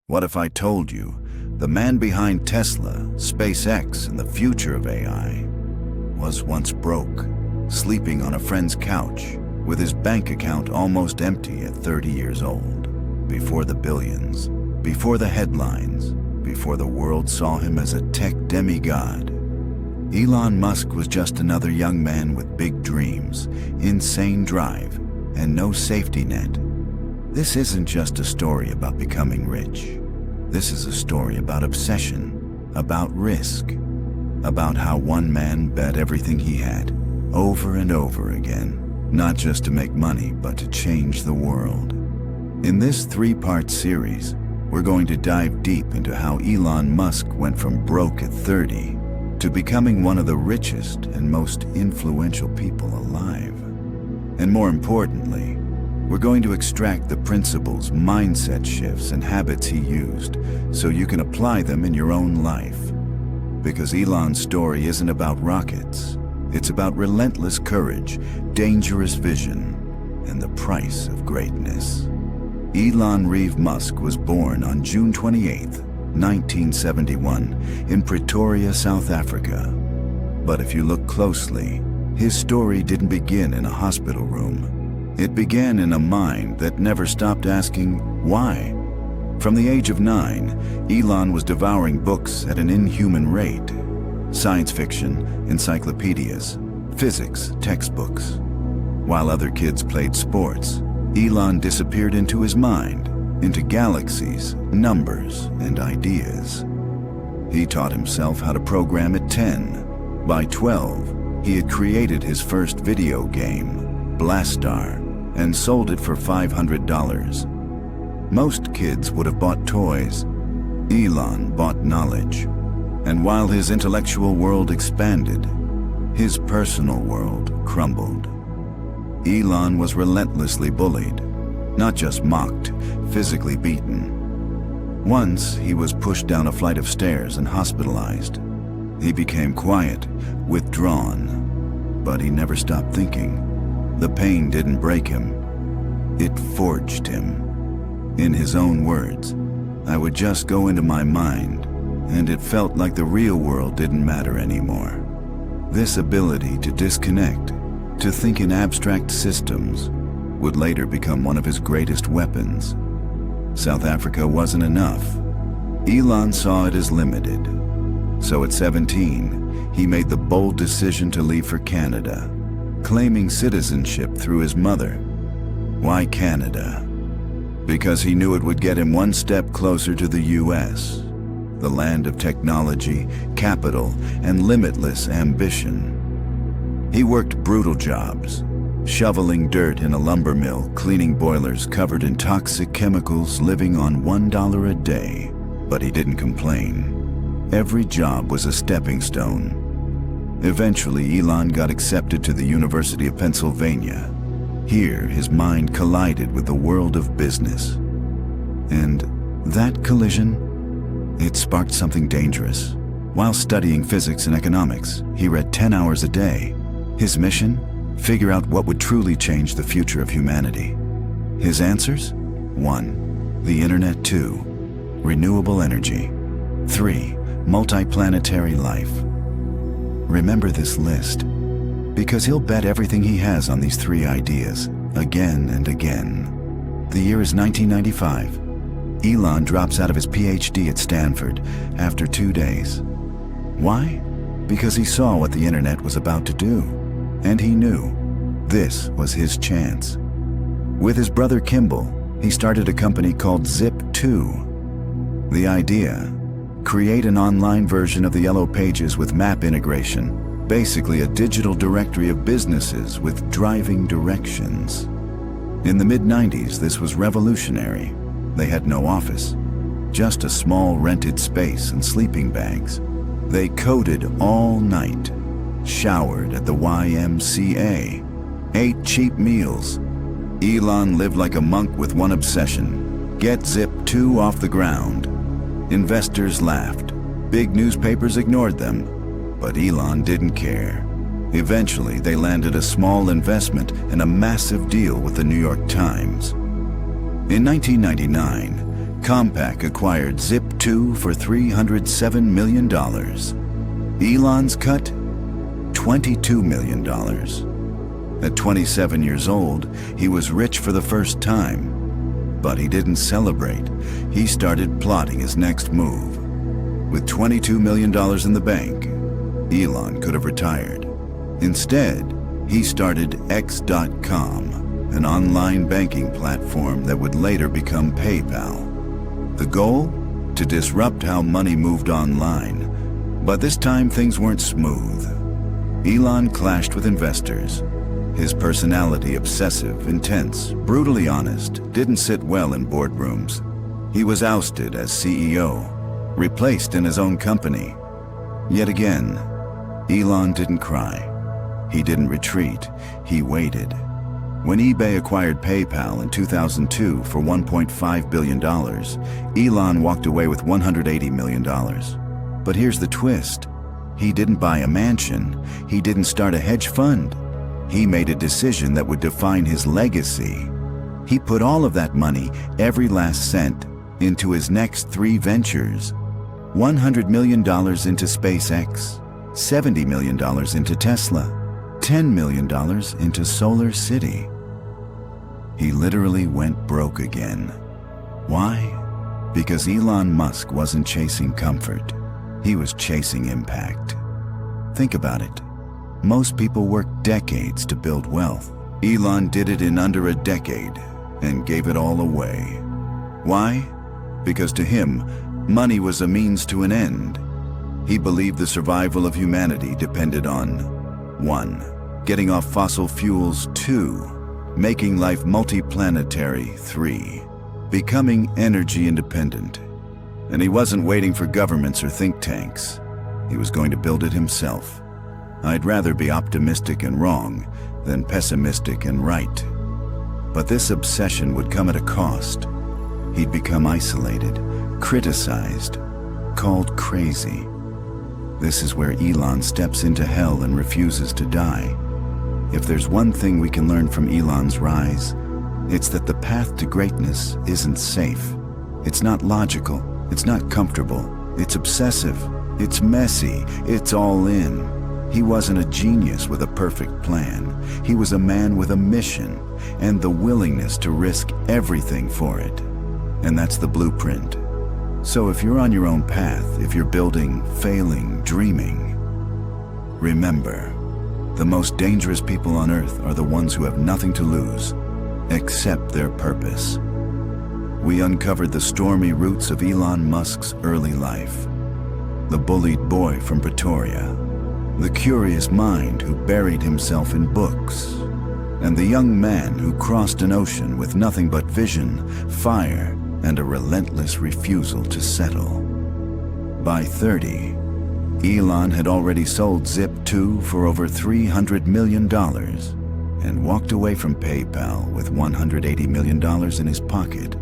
What if I told you the man behind Tesla, SpaceX, and the future of AI was once broke, sleeping on a friend's couch, with his bank account almost empty at 30 years old, before the billions, before the headlines, before the world saw him as a tech demigod? Elon Musk was just another young man with big dreams, insane drive, and no safety net. This isn't just a story about becoming rich. This is a story about obsession, about risk, about how one man bet everything he had, over and over again, not just to make money, but to change the world. In this three-part series, we're going to dive deep into how Elon Musk went from broke at 30 to becoming one of the richest and most influential people alive. And more importantly, we're going to extract the principles, mindset shifts, and habits he used so you can apply them in your own life. Because Elon's story isn't about rockets. It's about relentless courage, dangerous vision, and the price of greatness. Elon Reeve Musk was born on June 28, 1971, in Pretoria, South Africa. But if you look closely, his story didn't begin in a hospital room. It began in a mind that never stopped asking why. From the age of 9, Elon was devouring books at an inhuman rate. Science fiction, encyclopedias, physics, textbooks. While other kids played sports, Elon disappeared into his mind, into galaxies, numbers, and ideas. He taught himself how to program at 10. By 12, he had created his first video game, Blastar, and sold it for $500. Most kids would have bought toys. Elon bought knowledge. And while his intellectual world expanded, his personal world crumbled. Elon was relentlessly bullied, not just mocked, physically beaten. Once, he was pushed down a flight of stairs and hospitalized. He became quiet, withdrawn, but he never stopped thinking. The pain didn't break him. It forged him. In his own words, "I would just go into my mind, and it felt like the real world didn't matter anymore." This ability to disconnect, to think in abstract systems, would later become one of his greatest weapons. South Africa wasn't enough. Elon saw it as limited. So at 17, he made the bold decision to leave for Canada, claiming citizenship through his mother. Why Canada? Because he knew it would get him one step closer to the US, the land of technology, capital, and limitless ambition. He worked brutal jobs, shoveling dirt in a lumber mill, cleaning boilers covered in toxic chemicals, living on $1 a day. But he didn't complain. Every job was a stepping stone. Eventually, Elon got accepted to the University of Pennsylvania. Here, his mind collided with the world of business. And that collision, it sparked something dangerous. While studying physics and economics, he read 10 hours a day. His mission? Figure out what would truly change the future of humanity. His answers? 1. The internet. 2. Renewable energy. 3. Multiplanetary life. Remember this list, because he'll bet everything he has on these 3 ideas, again and again. The year is 1995. Elon drops out of his PhD at Stanford after 2 days. Why? Because he saw what the internet was about to do. And he knew this was his chance. With his brother Kimball, he started a company called Zip2. The idea? Create an online version of the Yellow Pages with map integration, basically a digital directory of businesses with driving directions. In the mid-90s, this was revolutionary. They had no office, just a small rented space and sleeping bags. They coded all night, showered at the YMCA, ate cheap meals. Elon lived like a monk with one obsession: get Zip2 off the ground. Investors laughed. Big newspapers ignored them. But Elon didn't care. Eventually, they landed a small investment and a massive deal with the New York Times. In 1999, Compaq acquired Zip2 for $307 million. Elon's cut? $22 million. At 27 years old, he was rich for the first time. But he didn't celebrate. He started plotting his next move. With $22 million in the bank, Elon could have retired. Instead, he started X.com, an online banking platform that would later become PayPal. The goal? To disrupt how money moved online. But this time things weren't smooth. Elon clashed with investors. His personality, obsessive, intense, brutally honest, didn't sit well in boardrooms. He was ousted as CEO, replaced in his own company. Yet again, Elon didn't cry. He didn't retreat. He waited. When eBay acquired PayPal in 2002 for $1.5 billion, Elon walked away with $180 million. But here's the twist. He didn't buy a mansion. He didn't start a hedge fund. He made a decision that would define his legacy. He put all of that money, every last cent, into his next 3 ventures. $100 million into SpaceX, $70 million into Tesla, $10 million into Solar City. He literally went broke again. Why? Because Elon Musk wasn't chasing comfort. He was chasing impact. Think about it. Most people work decades to build wealth. Elon did it in under a decade and gave it all away. Why? Because to him, money was a means to an end. He believed the survival of humanity depended on 1. Getting off fossil fuels. 2. Making life multiplanetary. 3. Becoming energy independent. And he wasn't waiting for governments or think tanks. He was going to build it himself. I'd rather be optimistic and wrong than pessimistic and right. But this obsession would come at a cost. He'd become isolated, criticized, called crazy. This is where Elon steps into hell and refuses to die. If there's one thing we can learn from Elon's rise, it's that the path to greatness isn't safe. It's not logical. It's not comfortable. It's obsessive. It's messy. It's all in. He wasn't a genius with a perfect plan. He was a man with a mission and the willingness to risk everything for it. And that's the blueprint. So if you're on your own path, if you're building, failing, dreaming, remember, the most dangerous people on Earth are the ones who have nothing to lose except their purpose. We uncovered the stormy roots of Elon Musk's early life. The bullied boy from Pretoria, the curious mind who buried himself in books, and the young man who crossed an ocean with nothing but vision, fire, and a relentless refusal to settle. By 30, Elon had already sold Zip2 for over $300 million and walked away from PayPal with $180 million in his pocket.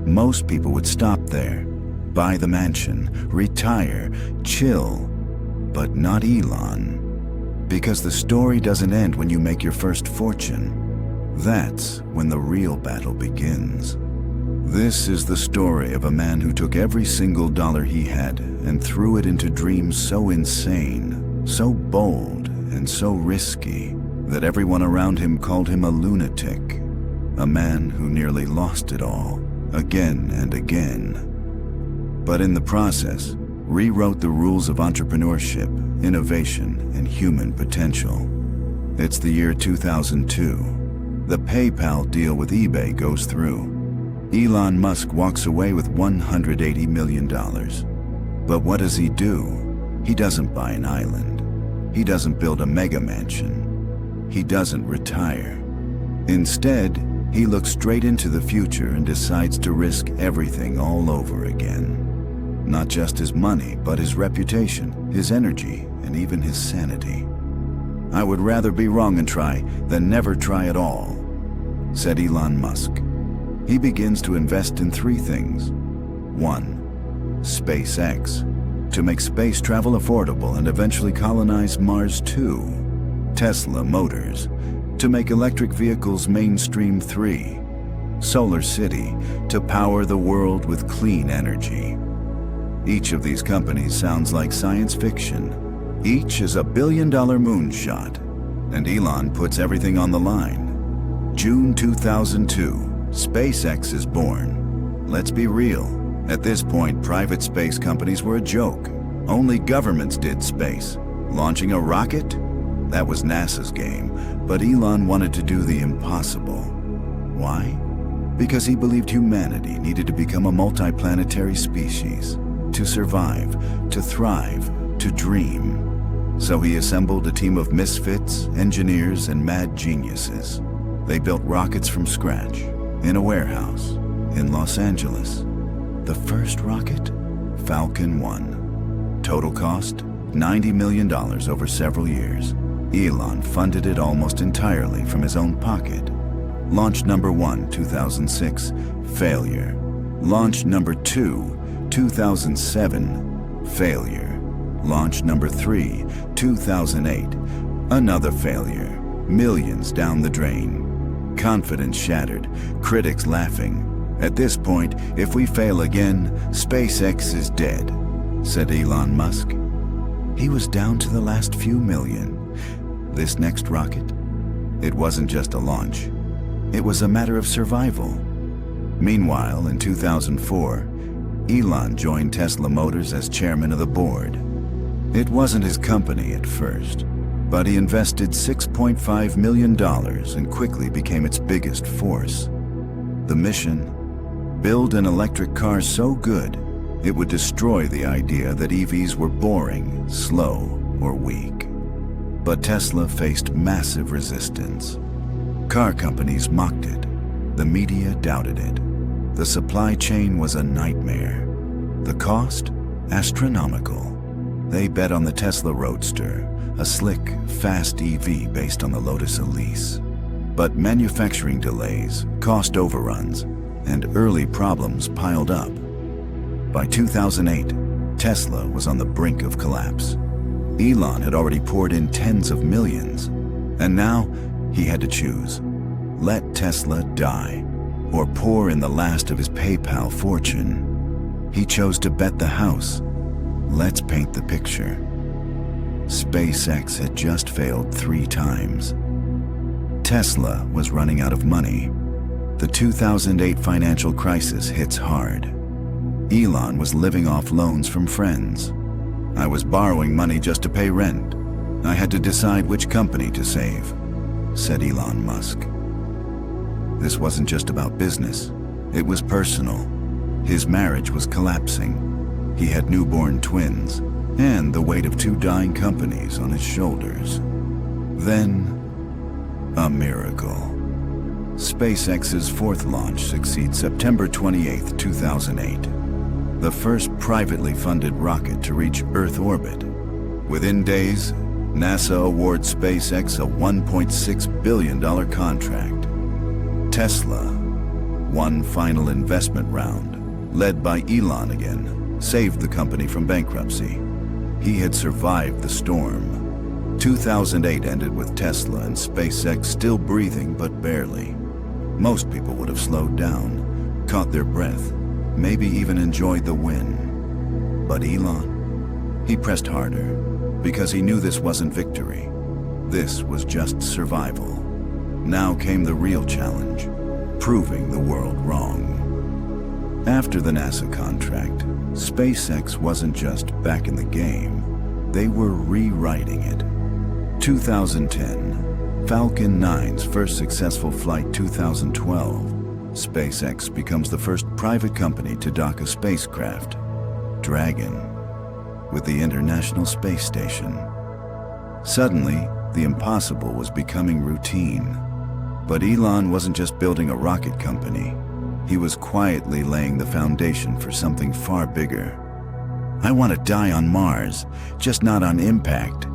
Most people would stop there, buy the mansion, retire, chill, but not Elon. Because the story doesn't end when you make your first fortune. That's when the real battle begins. This is the story of a man who took every single dollar he had and threw it into dreams so insane, so bold, and so risky that everyone around him called him a lunatic. A man who nearly lost it all, again and again. But in the process, rewrote the rules of entrepreneurship, innovation, and human potential. It's the year 2002. The PayPal deal with eBay goes through. Elon Musk walks away with $180 million. But what does he do? He doesn't buy an island. He doesn't build a mega mansion. He doesn't retire. Instead, he looks straight into the future and decides to risk everything all over again. Not just his money, but his reputation, his energy, and even his sanity. I would rather be wrong and try than never try at all, said Elon Musk. He begins to invest in 3 things. 1. SpaceX, to make space travel affordable and eventually colonize Mars. 2. Tesla Motors, to make electric vehicles mainstream. 3. Solar City to power the world with clean energy. Each of these companies sounds like science fiction. Each is a billion-dollar moonshot, and Elon puts everything on the line. June 2002, SpaceX is born. Let's be real. At this point, private space companies were a joke. Only governments did space. Launching a rocket? That was NASA's game, but Elon wanted to do the impossible. Why? Because he believed humanity needed to become a multiplanetary species, to survive, to thrive, to dream. So he assembled a team of misfits, engineers, and mad geniuses. They built rockets from scratch, in a warehouse, in Los Angeles. The first rocket? Falcon 1. Total cost? $90 million over several years. Elon funded it almost entirely from his own pocket. Launch number 1, 2006, failure. Launch number 2, 2007, failure. Launch number 3, 2008, another failure. Millions down the drain. Confidence shattered, critics laughing. At this point, if we fail again, SpaceX is dead, said Elon Musk. He was down to the last few million. This next rocket? It wasn't just a launch. It was a matter of survival. Meanwhile, in 2004, Elon joined Tesla Motors as chairman of the board. It wasn't his company at first, but he invested $6.5 million and quickly became its biggest force. The mission? Build an electric car so good, it would destroy the idea that EVs were boring, slow, or weak. But Tesla faced massive resistance. Car companies mocked it. The media doubted it. The supply chain was a nightmare. The cost? Astronomical. They bet on the Tesla Roadster, a slick, fast EV based on the Lotus Elise. But manufacturing delays, cost overruns, and early problems piled up. By 2008, Tesla was on the brink of collapse. Elon had already poured in tens of millions, and now he had to choose. Let Tesla die, or pour in the last of his PayPal fortune. He chose to bet the house. Let's paint the picture. SpaceX had just failed 3 times. Tesla was running out of money. The 2008 financial crisis hits hard. Elon was living off loans from friends. I was borrowing money just to pay rent. I had to decide which company to save, said Elon Musk. This wasn't just about business. It was personal. His marriage was collapsing. He had newborn twins and the weight of 2 dying companies on his shoulders. Then, a miracle. SpaceX's 4th launch succeeds September 28, 2008. The first privately funded rocket to reach Earth orbit. Within days, NASA awards SpaceX a $1.6 billion contract. Tesla, one final investment round, led by Elon again, saved the company from bankruptcy. He had survived the storm. 2008 ended with Tesla and SpaceX still breathing, but barely. Most people would have slowed down, caught their breath, maybe even enjoyed the win. But Elon? He pressed harder, because he knew this wasn't victory. This was just survival. Now came the real challenge, proving the world wrong. After the NASA contract, SpaceX wasn't just back in the game, they were rewriting it. 2010, Falcon 9's first successful flight. 2012, SpaceX becomes the first private company to dock a spacecraft, Dragon, with the International Space Station. Suddenly, the impossible was becoming routine. But Elon wasn't just building a rocket company. He was quietly laying the foundation for something far bigger. I want to die on Mars, just not on impact,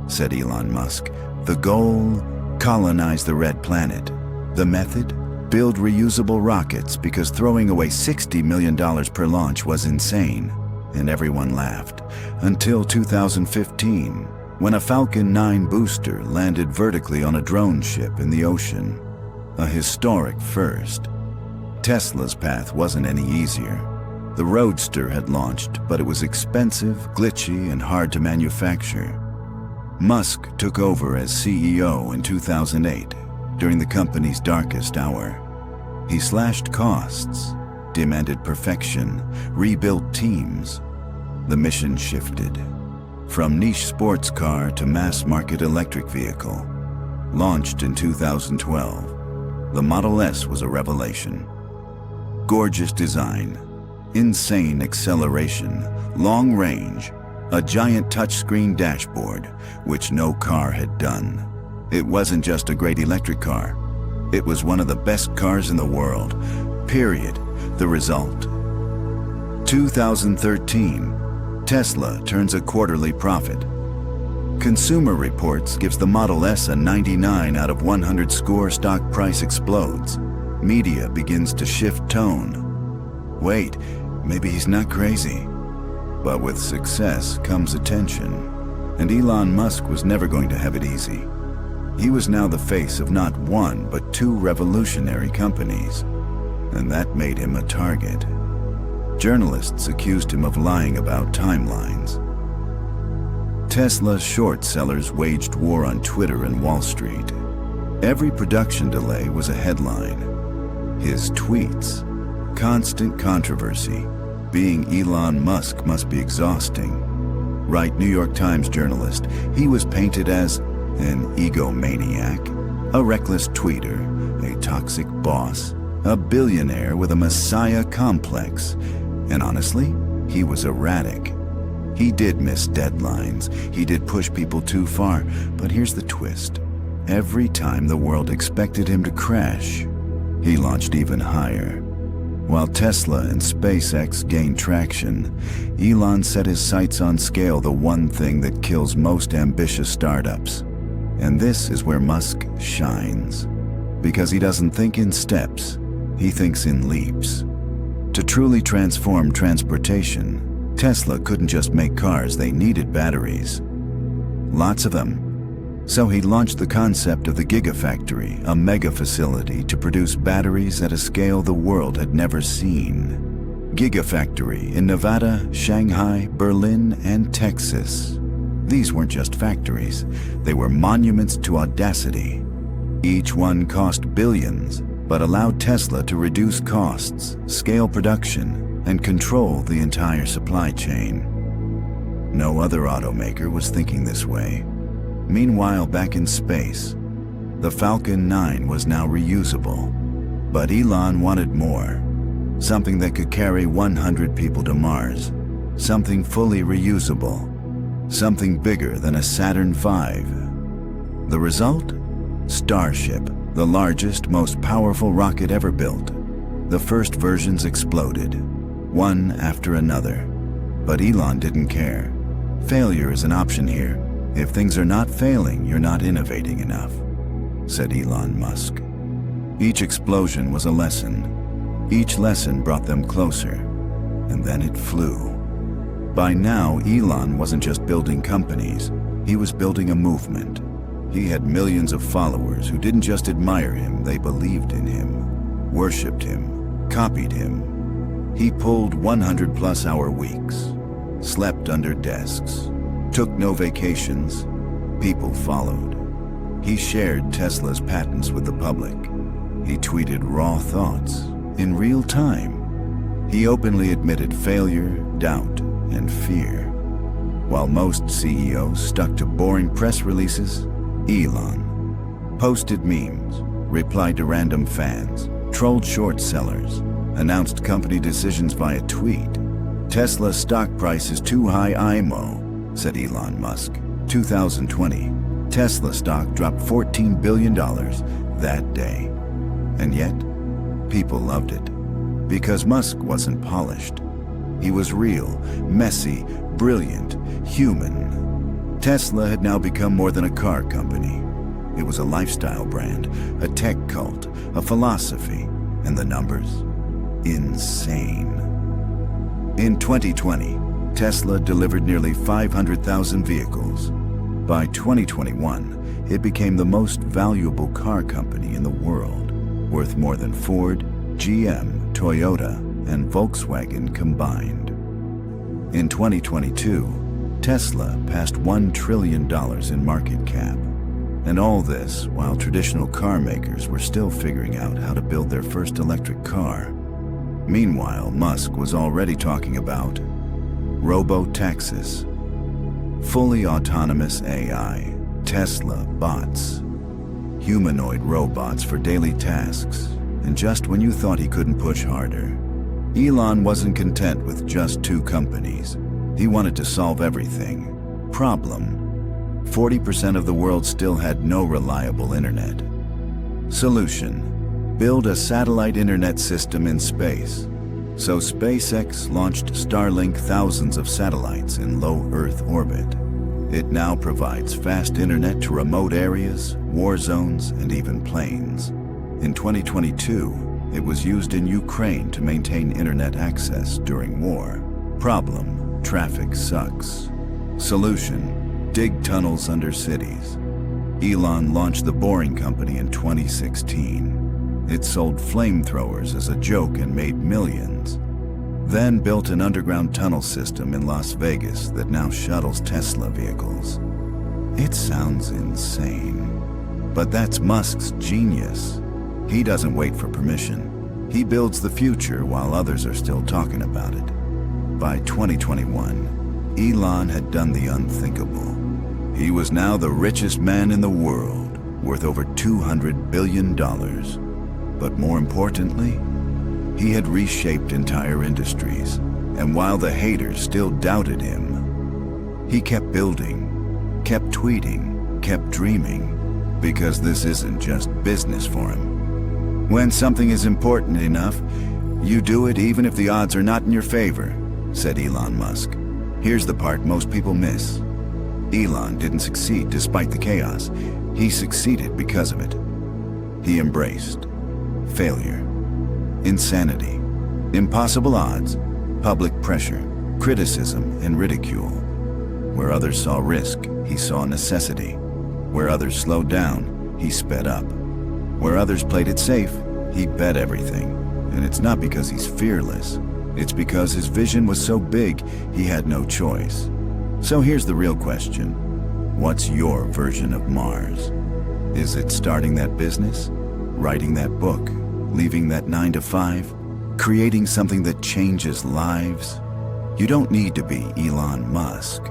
said Elon Musk. The goal? Colonize the red planet. The method? Build reusable rockets, because throwing away $60 million per launch was insane. And everyone laughed. Until 2015, when a Falcon 9 booster landed vertically on a drone ship in the ocean. A historic first. Tesla's path wasn't any easier. The Roadster had launched, but it was expensive, glitchy, and hard to manufacture. Musk took over as CEO in 2008, during the company's darkest hour. He slashed costs, demanded perfection, rebuilt teams. The mission shifted. From niche sports car to mass-market electric vehicle. Launched in 2012, the Model S was a revelation. Gorgeous design, insane acceleration, long range, a giant touchscreen dashboard, which no car had done. It wasn't just a great electric car. It was one of the best cars in the world, period. The result? 2013, Tesla turns a quarterly profit. Consumer Reports gives the Model S a 99 out of 100 score. Stock price explodes. Media begins to shift tone. Wait, maybe he's not crazy. But with success comes attention. And Elon Musk was never going to have it easy. He was now the face of not one, but two revolutionary companies. And that made him a target. Journalists accused him of lying about timelines. Tesla's short sellers waged war on Twitter and Wall Street. Every production delay was a headline. His tweets, constant controversy. Being Elon Musk must be exhausting. Right, New York Times journalist, he was painted as an egomaniac, a reckless tweeter, a toxic boss, a billionaire with a messiah complex. And honestly, he was erratic. He did miss deadlines, he did push people too far, but here's the twist. Every time the world expected him to crash, he launched even higher. While Tesla and SpaceX gained traction, Elon set his sights on scale, the one thing that kills most ambitious startups. And this is where Musk shines. Because he doesn't think in steps, he thinks in leaps. To truly transform transportation, Tesla couldn't just make cars, they needed batteries. Lots of them. So he launched the concept of the Gigafactory, a mega facility to produce batteries at a scale the world had never seen. Gigafactory in Nevada, Shanghai, Berlin, and Texas. These weren't just factories, they were monuments to audacity. Each one cost billions, but allowed Tesla to reduce costs, scale production, and control the entire supply chain. No other automaker was thinking this way. Meanwhile, back in space, the Falcon 9 was now reusable. But Elon wanted more. Something that could carry 100 people to Mars. Something fully reusable. Something bigger than a Saturn V. The result? Starship, the largest, most powerful rocket ever built. The first versions exploded, one after another. But Elon didn't care. Failure is an option here. If things are not failing, you're not innovating enough, said Elon Musk. Each explosion was a lesson. Each lesson brought them closer. And then it flew. By now, Elon wasn't just building companies. He was building a movement. He had millions of followers who didn't just admire him, they believed in him, worshipped him, copied him. He pulled 100-plus-hour weeks, slept under desks, took no vacations. People followed. He shared Tesla's patents with the public. He tweeted raw thoughts in real time. He openly admitted failure, doubt, and fear. While most CEOs stuck to boring press releases, Elon posted memes, replied to random fans, trolled short sellers, announced company decisions via tweet. Tesla's stock price is too high, IMO, said Elon Musk. 2020, Tesla stock dropped $14 billion that day. And yet, people loved it. Because Musk wasn't polished. He was real, messy, brilliant, human. Tesla had now become more than a car company. It was a lifestyle brand, a tech cult, a philosophy, and the numbers? Insane. In 2020, Tesla delivered nearly 500,000 vehicles. By 2021, it became the most valuable car company in the world, worth more than Ford, GM, Toyota, and Volkswagen combined. In 2022, Tesla passed $1 trillion in market cap. And all this while traditional car makers were still figuring out how to build their first electric car. Meanwhile, Musk was already talking about robo-taxis, fully autonomous AI, Tesla bots, humanoid robots for daily tasks. And just when you thought he couldn't push harder, Elon wasn't content with just 2 companies. He wanted to solve everything. Problem: 40% of the world still had no reliable internet. Solution: build a satellite internet system in space. So SpaceX launched Starlink, thousands of satellites in low Earth orbit. It now provides fast internet to remote areas, war zones, and even planes. In 2022, it was used in Ukraine to maintain internet access during war. Problem: traffic sucks. Solution: dig tunnels under cities. Elon launched the Boring Company in 2016. It sold flamethrowers as a joke and made millions. Then built an underground tunnel system in Las Vegas that now shuttles Tesla vehicles. It sounds insane. But that's Musk's genius. He doesn't wait for permission. He builds the future while others are still talking about it. By 2021, Elon had done the unthinkable. He was now the richest man in the world, worth over $200 billion. But more importantly, he had reshaped entire industries. And while the haters still doubted him, he kept building, kept tweeting, kept dreaming, because this isn't just business for him. When something is important enough, you do it even if the odds are not in your favor, said Elon Musk. Here's the part most people miss. Elon didn't succeed despite the chaos. He succeeded because of it. He embraced failure, insanity, impossible odds, public pressure, criticism, and ridicule. Where others saw risk, he saw necessity. Where others slowed down, he sped up. Where others played it safe, he bet everything. And it's not because he's fearless. It's because his vision was so big, he had no choice. So here's the real question. What's your version of Mars? Is it starting that business? Writing that book? Leaving that 9-to-5? Creating something that changes lives? You don't need to be Elon Musk,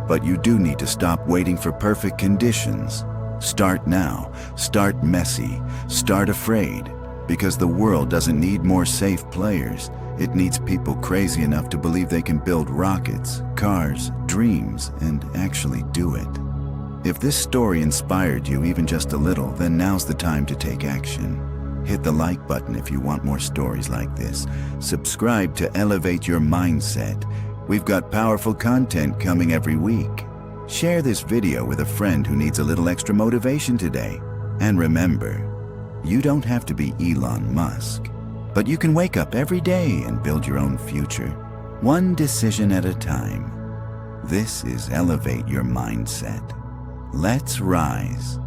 but you do need to stop waiting for perfect conditions. Start now. Start messy. Start afraid. Because the world doesn't need more safe players. It needs people crazy enough to believe they can build rockets, cars, dreams, and actually do it. If this story inspired you even just a little, then now's the time to take action. Hit the like button if you want more stories like this. Subscribe to elevate your mindset. We've got powerful content coming every week. Share this video with a friend who needs a little extra motivation today. And remember, you don't have to be Elon Musk. But you can wake up every day and build your own future, one decision at a time. This is Elevate Your Mindset. Let's rise.